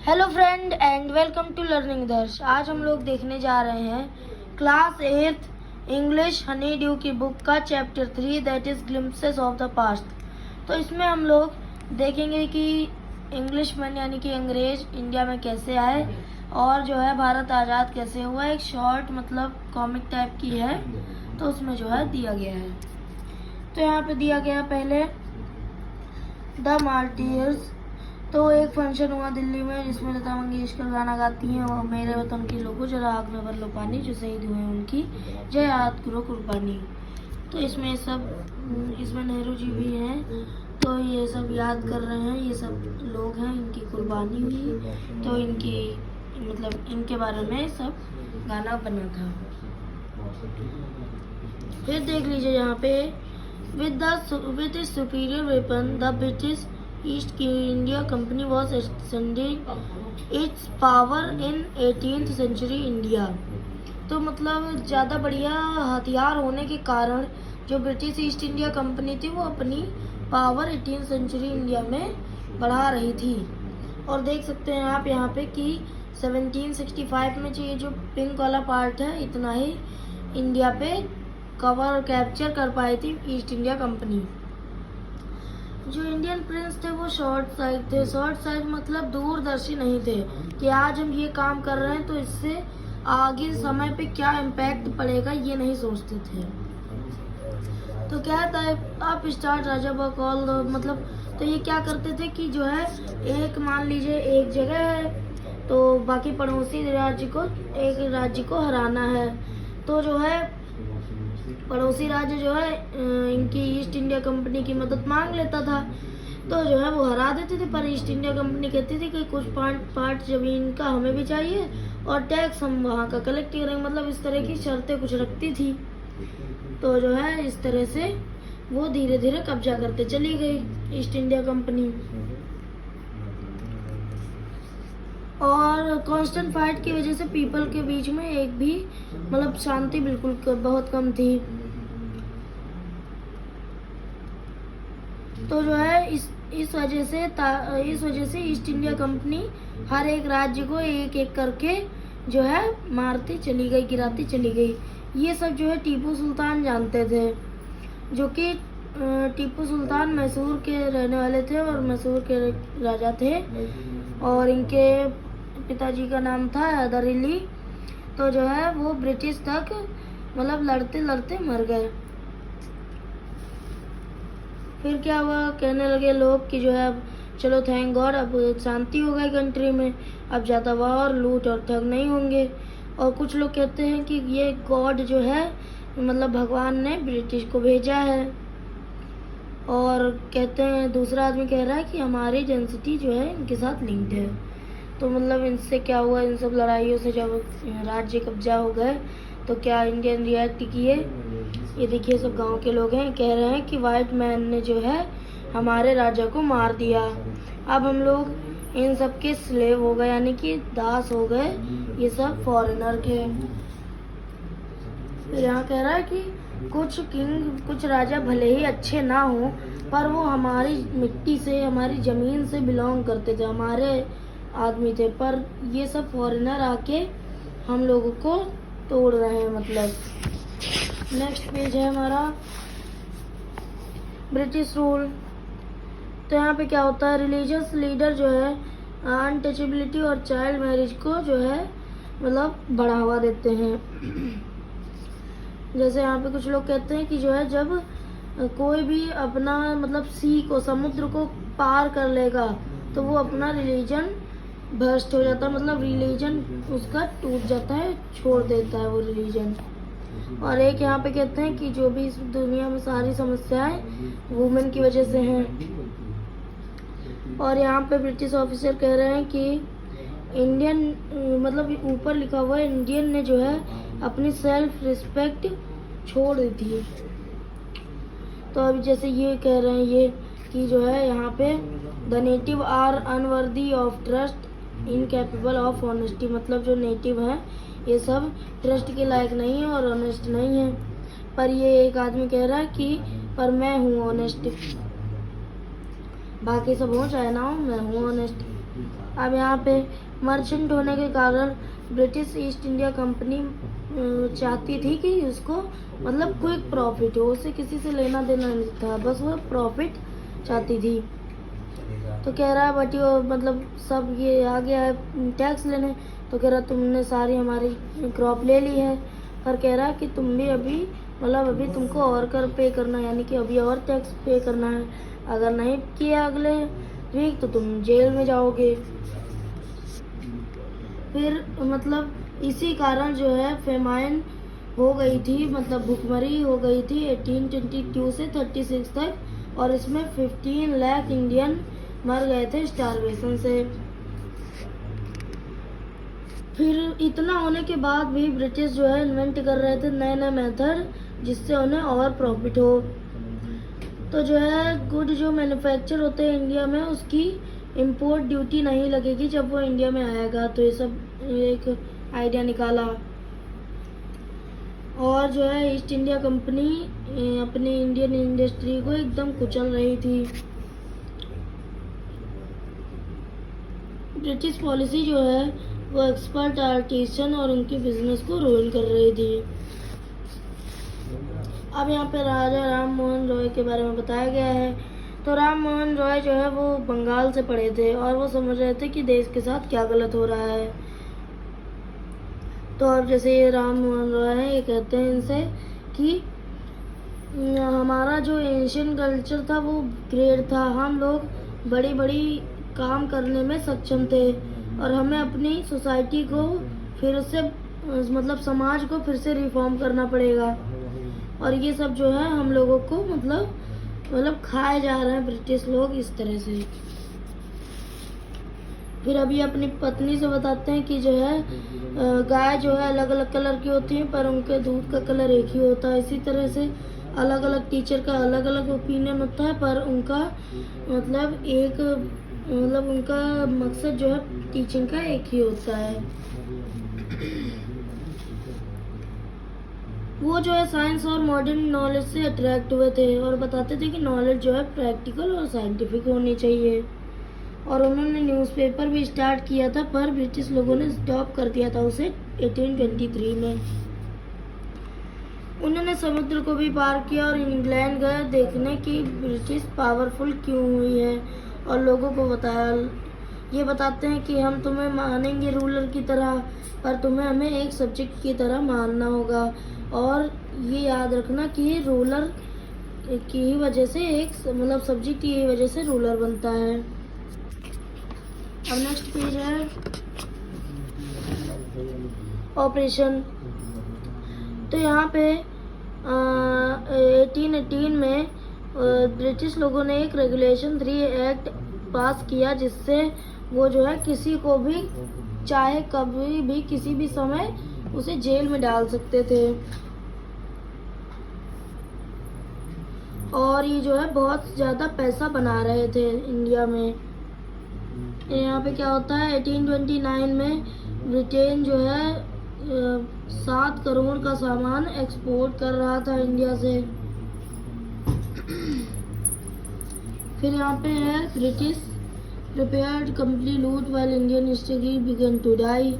Hello friend and welcome to learning Darsh. आज हम लोग देखने जा रहे हैं क्लास 8 इंग्लिश हनी ड्यू की बुक का chapter 3 that is glimpses of the past. तो इसमें हम लोग देखेंगे कि इंग्लिशमैन यानी कि अंग्रेज इंडिया में कैसे आए और जो है भारत आज़ाद कैसे हुआ। एक शॉर्ट मतलब कॉमिक टाइप की है, तो उसमें जो है दिया गया है। तो यहाँ पे दिया गया पहले द मार्टियर्स। तो एक फंक्शन हुआ दिल्ली में जिसमें लता मंगेशकर गाना गाती हैं और मेरे वतन के लोगों जरा आग में भर लो पानी, जो शहीद हुए हैं उनकी जय याद करो कुर्बानी। तो इसमें नेहरू जी भी हैं, तो ये सब याद कर रहे हैं, ये सब लोग हैं इनकी कुर्बानी हुई, तो इनके बारे में सब गाना बना था। फिर देख लीजिए यहाँ पे with its superior weapon the British East India Company was extending its power in 18th century India। तो मतलब ज़्यादा बढ़िया हथियार होने के कारण जो ब्रिटिश ईस्ट इंडिया कंपनी थी वो अपनी पावर 18th सेंचुरी इंडिया में बढ़ा रही थी। और देख सकते हैं आप यहाँ पे कि 1765 में ये जो पिंक वाला पार्ट है इतना ही इंडिया पे कवर कैप्चर कर पाई थी ईस्ट इंडिया कंपनी। जो इंडियन प्रिंस थे वो शॉर्ट साइड थे। शॉर्ट साइड मतलब दूरदर्शी नहीं थे कि आज हम ये काम कर रहे हैं तो इससे आगे समय पे क्या इम्पैक्ट पड़ेगा, ये नहीं सोचते थे। तो क्या था आप स्टार्ट राजा बकौल मतलब, तो ये क्या करते थे कि जो है एक मान लीजिए एक जगह है तो बाकी पड़ोसी एक राज्य को हराना है, तो जो है पड़ोसी राज्य जो है इनकी ईस्ट इंडिया कंपनी की मदद मांग लेता था, तो जो है वो हरा देते थे। पर ईस्ट इंडिया कंपनी कहती थी कि कुछ पार्ट जमीन का हमें भी चाहिए और टैक्स हम वहाँ का कलेक्ट करेंगे, मतलब इस तरह की शर्तें कुछ रखती थी। तो जो है इस तरह से वो धीरे धीरे कब्जा करते चली गई ईस्ट इंडिया कंपनी। और कांस्टेंट फाइट की वजह से पीपल के बीच में एक भी मतलब शांति बिल्कुल बहुत कम थी। तो जो है इस वजह से ईस्ट इंडिया कंपनी हर एक राज्य को एक एक करके जो है मारती चली गई, गिराती चली गई। ये सब जो है टीपू सुल्तान जानते थे, जो कि टीपू सुल्तान मैसूर के रहने वाले थे और मैसूर के राजा थे और इनके पिताजी का नाम था हैदर अली। तो जो है वो ब्रिटिश तक मतलब लड़ते लड़ते मर गए। फिर क्या हुआ, कहने लगे लोग कि जो है अब चलो थैंक गॉड अब शांति हो गई कंट्री में, अब ज़्यादा वार लूट और ठग नहीं होंगे। और कुछ लोग कहते हैं कि ये गॉड जो है मतलब भगवान ने ब्रिटिश को भेजा है। और कहते हैं दूसरा आदमी कह रहा है कि हमारी डेंसिटी जो है इनके साथ लिंक्ड है। तो मतलब इनसे क्या हुआ, इन सब लड़ाइयों से जब राज्य कब्जा हो गए तो क्या इंडियन रिएक्ट किए। ये देखिए सब गांव के लोग हैं, कह रहे हैं कि वाइट मैन ने जो है हमारे राजा को मार दिया, अब हम लोग इन सब के स्लेव हो गए यानी कि दास हो गए, ये सब फॉरेनर के। फिर यहाँ कह रहा है कि कुछ राजा भले ही अच्छे ना हो पर वो हमारी मिट्टी से हमारी ज़मीन से बिलोंग करते थे, हमारे आदमी थे, पर ये सब फॉरेनर आके हम लोगों को तोड़ रहे हैं। मतलब नेक्स्ट पेज है हमारा ब्रिटिश रूल। तो यहाँ पे क्या होता है, रिलीजियस लीडर जो है अनटचेबिलिटी और चाइल्ड मैरिज को जो है मतलब बढ़ावा देते हैं। जैसे यहाँ पे कुछ लोग कहते हैं कि जो है जब कोई भी अपना मतलब सी को समुद्र को पार कर लेगा तो वो अपना रिलीजन भ्रष्ट हो जाता है, मतलब रिलीजन उसका टूट जाता है, छोड़ देता है वो रिलीजन। और एक यहाँ पे कहते हैं कि जो भी इस दुनिया में सारी समस्याएं वुमेन की वजह से हैं। और यहाँ पे ब्रिटिश ऑफिसर कह रहे हैं कि इंडियन मतलब ऊपर लिखा हुआ है इंडियन ने जो है अपनी सेल्फ रिस्पेक्ट छोड़ दी थी। तो अभी जैसे ये कह रहे हैं ये कि जो है यहाँ पे the native are unworthy of trust incapable of honesty, मतलब जो नेटिव हैं ये सब ट्रस्ट के लायक नहीं है और ऑनेस्ट नहीं है। पर ये एक आदमी कह रहा है कि पर मैं हूँ ऑनेस्ट, बाकी सब हो चाहे ना हो, मैं हूँ ऑनेस्ट। अब यहाँ पे मर्चेंट होने के कारण ब्रिटिश ईस्ट इंडिया कंपनी चाहती थी कि उसको मतलब क्विक प्रॉफिट हो, उसे किसी से लेना देना नहीं था, बस वो प्रॉफिट चाहती थी। तो कह रहा है बटी मतलब सब ये आ गया है टैक्स लेने, तो कह रहा तुमने सारी हमारी क्रॉप ले ली है, पर कह रहा है कि तुम भी अभी मतलब अभी तुमको और कर पे करना है, यानी कि अभी और टैक्स पे करना है, अगर नहीं किया अगले वीक तो तुम जेल में जाओगे। फिर मतलब इसी कारण जो है फेमाइन हो गई थी, मतलब भुखमरी हो गई थी 1822 से 36 तक, और इसमें 15 लाख इंडियन मर गए थे स्टारवेशन से। फिर इतना होने के बाद भी ब्रिटिश जो है इन्वेंट कर रहे थे नए नए मेथड, जिससे उन्हें और प्रॉफिट हो। तो जो है गुड जो मैन्युफैक्चर होते हैं इंडिया में, उसकी इंपोर्ट ड्यूटी नहीं लगेगी जब वो इंडिया में आएगा। तो ये सब एक आइडिया निकाला, और जो है ईस्ट इंडिया कंपनी अपनी इंडियन इंडस्ट्री को एकदम कुचल रही थी। ब्रिटिश पॉलिसी जो है वो एक्सपर्ट आर्टिसन और उनके बिजनेस को रूल कर रही थी। अब यहाँ पे राजा राम मोहन रॉय के बारे में बताया गया है। तो राम मोहन रॉय जो है वो बंगाल से पढ़े थे और वो समझ रहे थे कि देश के साथ क्या गलत हो रहा है। तो अब जैसे ये राम मोहन रॉय है, ये कहते हैं इनसे कि हमारा जो एशियन कल्चर था वो ग्रेट था, हम लोग बड़ी बड़ी काम करने में सक्षम थे, और हमें अपनी सोसाइटी को फिर से मतलब समाज को फिर से रिफॉर्म करना पड़ेगा, और ये सब जो है हम लोगों को मतलब खाए जा रहे हैं ब्रिटिश लोग इस तरह से। फिर अभी अपनी पत्नी से बताते हैं कि जो है गाय जो है अलग अलग कलर की होती है पर उनके दूध का कलर एक ही होता है। इसी तरह से अलग अलग टीचर का अलग अलग ओपिनियन होता है, पर उनका मतलब एक मतलब उनका मकसद जो है टीचिंग का एक ही होता है। वो जो है साइंस और मॉडर्न नॉलेज से अट्रैक्ट हुए थे और बताते थे कि नॉलेज जो है प्रैक्टिकल और साइंटिफिक होनी चाहिए। और उन्होंने न्यूज़पेपर भी स्टार्ट किया था, पर ब्रिटिश लोगों ने स्टॉप कर दिया था उसे 1823 में। उन्होंने समुद्र को भी पार किया और इंग्लैंड गए देखने की ब्रिटिश पावरफुल क्यों हुई है, और लोगों को बताया। ये बताते हैं कि हम तुम्हें मानेंगे रूलर की तरह, पर तुम्हें हमें एक सब्जेक्ट की तरह मानना होगा, और ये याद रखना कि रूलर की ही वजह से एक मतलब सब्जेक्ट की वजह से रूलर बनता है। अब नेक्स्ट पेज है ऑपरेशन। तो यहाँ पे 1818 में ब्रिटिश लोगों ने एक रेगुलेशन 3 एक्ट पास किया, जिससे वो जो है किसी को भी चाहे कभी भी किसी भी समय उसे जेल में डाल सकते थे। और ये जो है बहुत ज़्यादा पैसा बना रहे थे इंडिया में। यहाँ पे क्या होता है 1829 में ब्रिटेन जो है 7 करोड़ का सामान एक्सपोर्ट कर रहा था इंडिया से। फिर यहाँ पे है British prepared company loot while Indian industry began to die.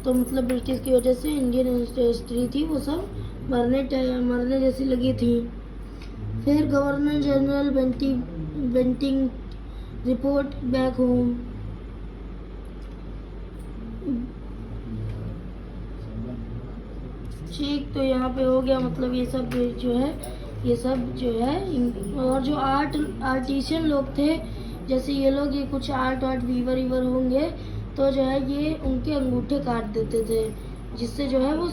तो मतलब ब्रिटिश की वजह से इंडियन इंडस्ट्री थी वो सब मरने जैसी लगी थी। फिर governor general Bentinck report back home. ठीक, तो यहाँ पे हो गया मतलब ये सब जो है और जो आर्टिशियन लोग थे, जैसे ये लोग ये कुछ आर्ट वीवर होंगे, तो जो है ये उनके अंगूठे काट देते थे, जिससे जो है वो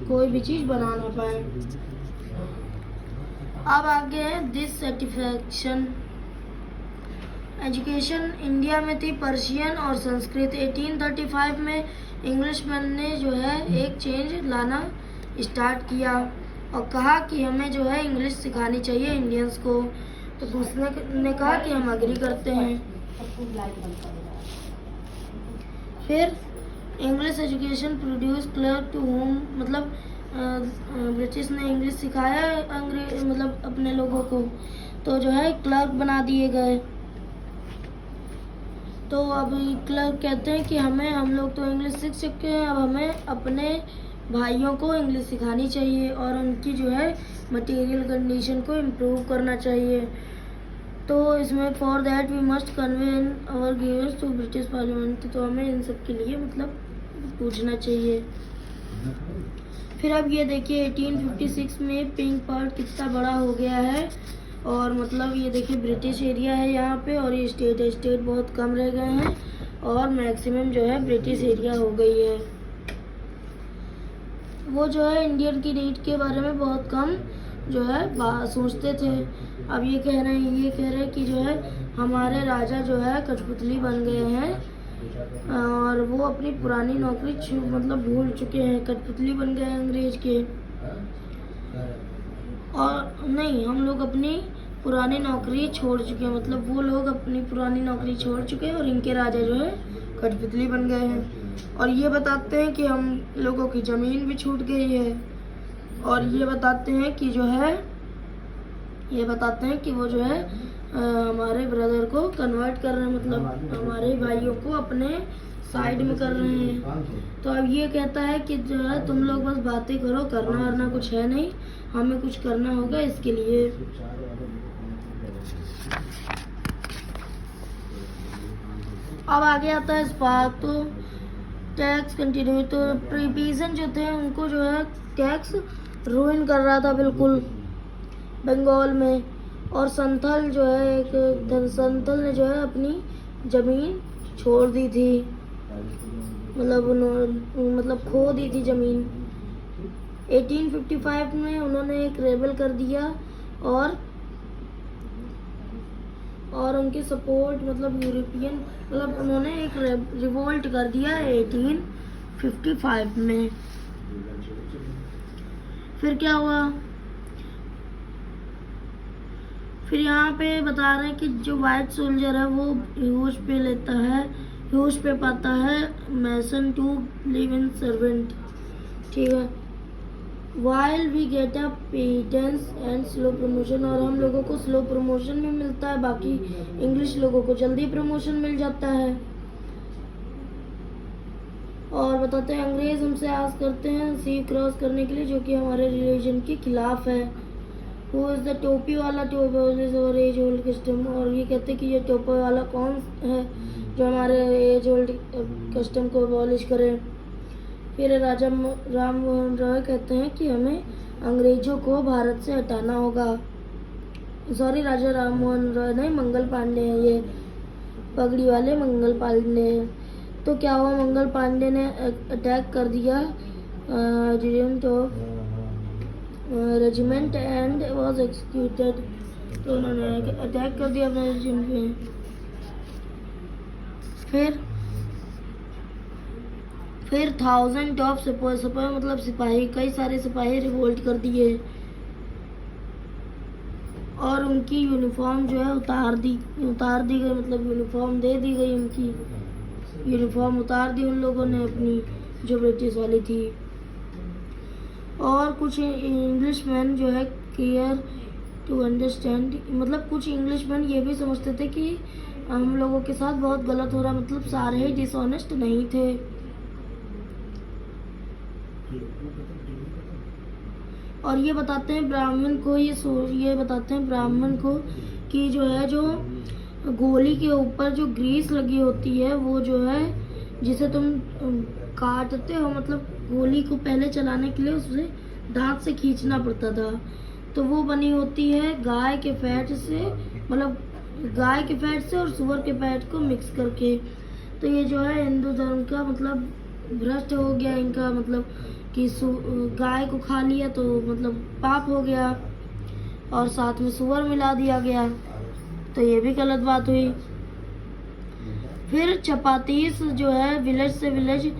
कोई भी चीज़ बना ना पाए। अब आगे है डिससैटिस्फैक्शन। एजुकेशन इंडिया में थी पर्शियन और संस्कृत। 1835 में इंग्लिशमैन ने जो है एक चेंज लाना स्टार्ट किया और कहा कि हमें जो है इंग्लिश सिखानी चाहिए इंडियंस को। तो दूसरे ने कहा कि हम अग्री करते हैं। फिर English education produce clerk to home, मतलब ब्रिटिश ने इंग्लिश सिखाया अंग्रेज मतलब अपने लोगों को, तो जो है क्लर्क बना दिए गए। तो अब क्लर्क कहते हैं कि हम लोग तो इंग्लिश सीख चुके हैं, अब हमें अपने भाइयों को इंग्लिश सिखानी चाहिए और उनकी जो है मटेरियल कंडीशन को इम्प्रूव करना चाहिए। तो इसमें for that we must convey our givers to British parliament, तो हमें इन सब के लिए मतलब पूछना चाहिए। फिर अब ये देखिए 1856 में पिंक पार्ट कितना बड़ा हो गया है, और मतलब ये देखिए ब्रिटिश एरिया है यहाँ पे, और ये स्टेट बहुत कम रह गए हैं और मैक्सिमम जो है ब्रिटिश एरिया हो गई है। वो जो है इंडियन की नीड के बारे में बहुत कम जो है सोचते थे। अब ये कह रहे हैं कि जो है हमारे राजा जो है कठपुतली बन गए हैं और वो अपनी पुरानी नौकरी मतलब भूल चुके हैं, कठपुतली बन गए हैं अंग्रेज के। और नहीं, हम लोग अपनी पुरानी नौकरी छोड़ चुके हैं, मतलब वो लोग अपनी पुरानी नौकरी छोड़ चुके हैं और इनके राजा जो है कठपुतली बन गए हैं। और ये बताते हैं कि हम लोगों की ज़मीन भी छूट गई है, और ये बताते हैं कि वो जो है हमारे ब्रदर को कन्वर्ट कर रहे हैं, मतलब हमारे भाइयों को अपने साइड में कर रहे हैं। तो अब ये कहता है कि जो है तुम लोग बस बातें करो, करना वरना कुछ है नहीं, हमें कुछ करना होगा इसके लिए। अब आगे आता है स्पार्क। तो टैक्स कंटिन्यू, तो प्रीपीजन जो थे उनको जो है टैक्स रूइन कर रहा था बिल्कुल बंगाल में, और संथल जो है संथल ने जो है अपनी ज़मीन छोड़ दी थी, मतलब खो दी थी ज़मीन। 1855 में उन्होंने एक रेबल कर दिया और उनके सपोर्ट मतलब यूरोपियन, मतलब उन्होंने एक रिवोल्ट कर दिया 1855 में। फिर क्या हुआ, फिर यहाँ पे बता रहे हैं कि जो वाइट सोल्जर है वो ह्यूज पे पाता है mansion to live in servant, ठीक है। While we get a pittance and slow promotion, और हम लोगों को स्लो प्रमोशन भी मिलता है, बाकी इंग्लिश लोगों को जल्दी प्रमोशन मिल जाता है। और बताते हैं अंग्रेज हमसे आस करते हैं सी क्रॉस करने के लिए, जो कि हमारे रिलीजन के खिलाफ है। वो इज द टोपी वाला टू अबॉलिश और एज ओल्ड कस्टम, और ये कहते हैं कि ये टोपी वाला कौन है जो हमारे एज ओल्ड कस्टम को अबॉलिश करे। फिर राजा राम मोहन रॉय कहते हैं कि हमें अंग्रेजों को भारत से हटाना होगा। सॉरी, राजा राम मोहन रॉय नहीं, मंगल पांडे हैं, ये पगड़ी वाले मंगल पांडे हैं। तो क्या हुआ, मंगल पांडे ने अटैक कर दिया रेजिमेंट एंड वाज एक्सिक्यूटेड, तो उन्होंने अटैक कर दिया अपने रेजिमेंट पे। फिर 1000 ऑफ सिपाही मतलब सिपाही, कई सारे सिपाही रिवोल्ट कर दिए और उनकी यूनिफॉर्म जो है उतार दी गई, मतलब यूनिफॉर्म दे दी गई, उनकी यूनिफॉर्म उतार दी उन लोगों ने अपनी जो ब्रिटिश वाली थी। और कुछ इंग्लिशमैन जो है केयर टू अंडरस्टैंड, मतलब कुछ इंग्लिशमैन ये भी समझते थे कि हम लोगों के साथ बहुत गलत हो रहा, मतलब सारे ही डिसऑनेस्ट नहीं थे। और ये बताते हैं ब्राह्मण को कि जो है जो गोली के ऊपर जो ग्रीस लगी होती है वो जो है जिसे तुम काटते हो, मतलब गोली को पहले चलाने के लिए उसे दांत से खींचना पड़ता था, तो वो बनी होती है गाय के फैट से, मतलब गाय के फैट से और सूअर के फैट को मिक्स करके। तो ये जो है हिंदू धर्म का मतलब भ्रष्ट हो गया इनका, मतलब कि गाय को खा लिया तो मतलब पाप हो गया और साथ में सूअर मिला दिया गया, तो ये भी गलत बात हुई। फिर चपातीस जो है विलेज से विलेज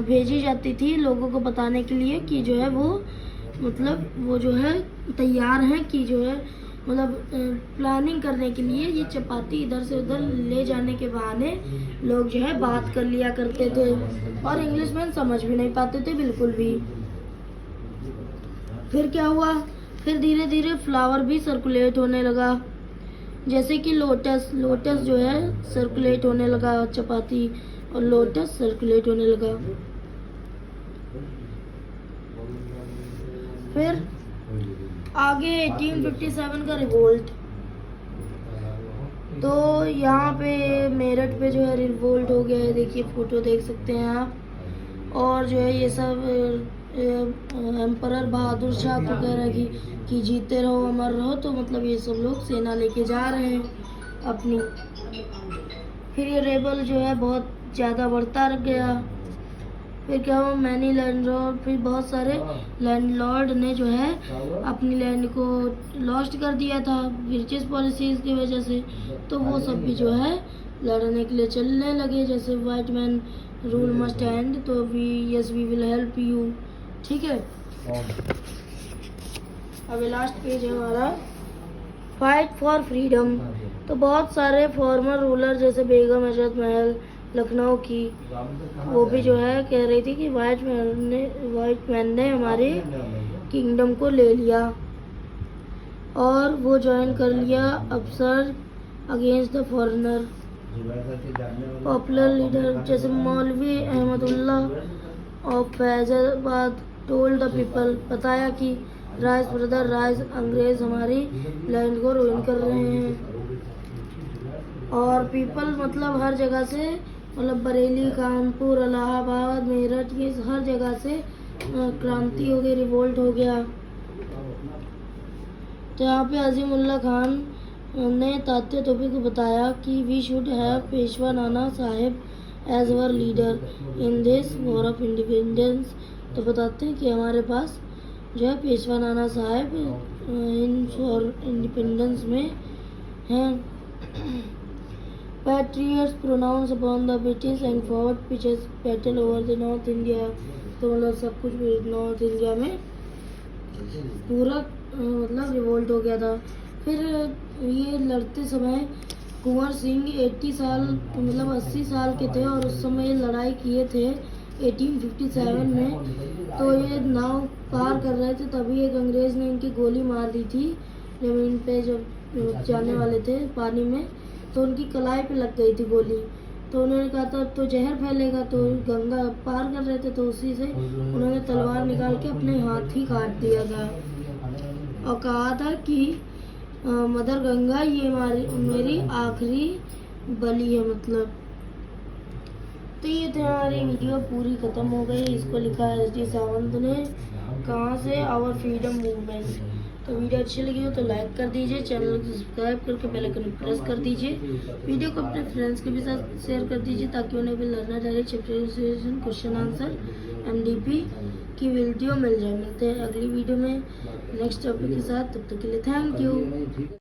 भेजी जाती थी लोगों को बताने के लिए कि जो है वो मतलब वो जो है तैयार हैं कि जो है मतलब प्लानिंग करने के लिए ये चपाती इधर से उधर ले जाने के बहाने लोग जो है बात कर लिया करते थे और इंग्लिशमैन समझ भी नहीं पाते थे बिल्कुल भी। फिर क्या हुआ, फिर धीरे धीरे फ्लावर भी सर्कुलेट होने लगा, जैसे कि लोटस जो है सर्कुलेट होने लगा, चपाती और लोटस सर्कुलेट होने लगा। फिर आगे 1857 का रिवोल्ट। तो यहाँ पे मेरठ पे जो है रिवोल्ट हो गया है, देखिए फोटो देख सकते हैं आप। और जो है ये सब एम्परर बहादुर शाह को कह रहा है कि जीते रहो अमर रहो, तो मतलब ये सब लोग सेना लेके जा रहे हैं अपनी। फिर ये रेबल जो है बहुत ज़्यादा बढ़ता रह गया। फिर क्या हुआ, मैनी लैंडलॉर्ड, फिर बहुत सारे लैंडलॉर्ड ने जो है अपनी लैंड को लॉस्ट कर दिया था ब्रिटिश पॉलिसीज़ की वजह से। तो वो सब भी जो है लड़ने के लिए चलने लगे, जैसे white man rule must and, तो वी विल हेल्प यू। ठीक है, अभी लास्ट पेज है हमारा फाइट फॉर फ्रीडम। तो बहुत सारे फॉर्मर रूलर जैसे बेगम अजद महल लखनऊ की, वो भी जो है कह रही थी कि वाइट मैन ने हमारे किंगडम को ले लिया, और वो ज्वाइन कर लिया अफसर against the foreigner. Popular leader जैसे मौलवी Ahmadullah of Faizabad told the people, बताया कि राइस ब्रदर राइस, अंग्रेज हमारी लैंड को रूइन कर रहे हैं। और पीपल मतलब हर जगह से, मतलब बरेली, कानपुर, इलाहाबाद, मेरठ, ये हर जगह से क्रांति हो गई, रिवोल्ट हो गया। तो यहाँ पे अजीमुल्ला खान ने तात्या टोपी को बताया कि we should have Peshwa Nana Saheb as our leader in this war of independence. तो बताते हैं कि हमारे पास जो है पेशवा नाना साहेब इन फॉर इंडिपेंडेंस में हैं। Patriots pronounce upon the British and fought pitches battle over the north India. तो मतलब सब कुछ नॉर्थ इंडिया में पूरा मतलब रिवोल्ट हो गया था। फिर ये लड़ते समय कुंवर सिंह 80 साल मतलब 80 साल के थे, और उस समय ये लड़ाई किए थे 1857 में। तो ये नाव पार कर रहे थे, तभी एक अंग्रेज ने इनकी गोली मार दी थी जमीन पे, जब जाने वाले थे पानी में, तो उनकी कलाई पे लग गई थी गोली। तो उन्होंने कहा था तो जहर फैलेगा, तो गंगा पार कर रहे थे, तो उसी से उन्होंने तलवार निकाल के अपने हाथ ही काट दिया था, और कहा था कि मदर गंगा ये मेरी आखिरी बलि है मतलब। तो ये थे हमारी वीडियो पूरी ख़त्म हो गई। इसको लिखा है एस डी सावंत ने, कहाँ से, आवर फ्रीडम मूवमेंट। तो वीडियो अच्छी लगी हो तो लाइक कर दीजिए, चैनल को सब्सक्राइब करके बेल आइकन प्रेस कर दीजिए, वीडियो को अपने फ्रेंड्स के भी साथ शेयर कर दीजिए, ताकि उन्हें भी learner direct chapter question answer MDP की वीडियो मिल जाए। मिलते हैं अगली वीडियो में नेक्स्ट टॉपिक के साथ, तब तक के लिए थैंक यू।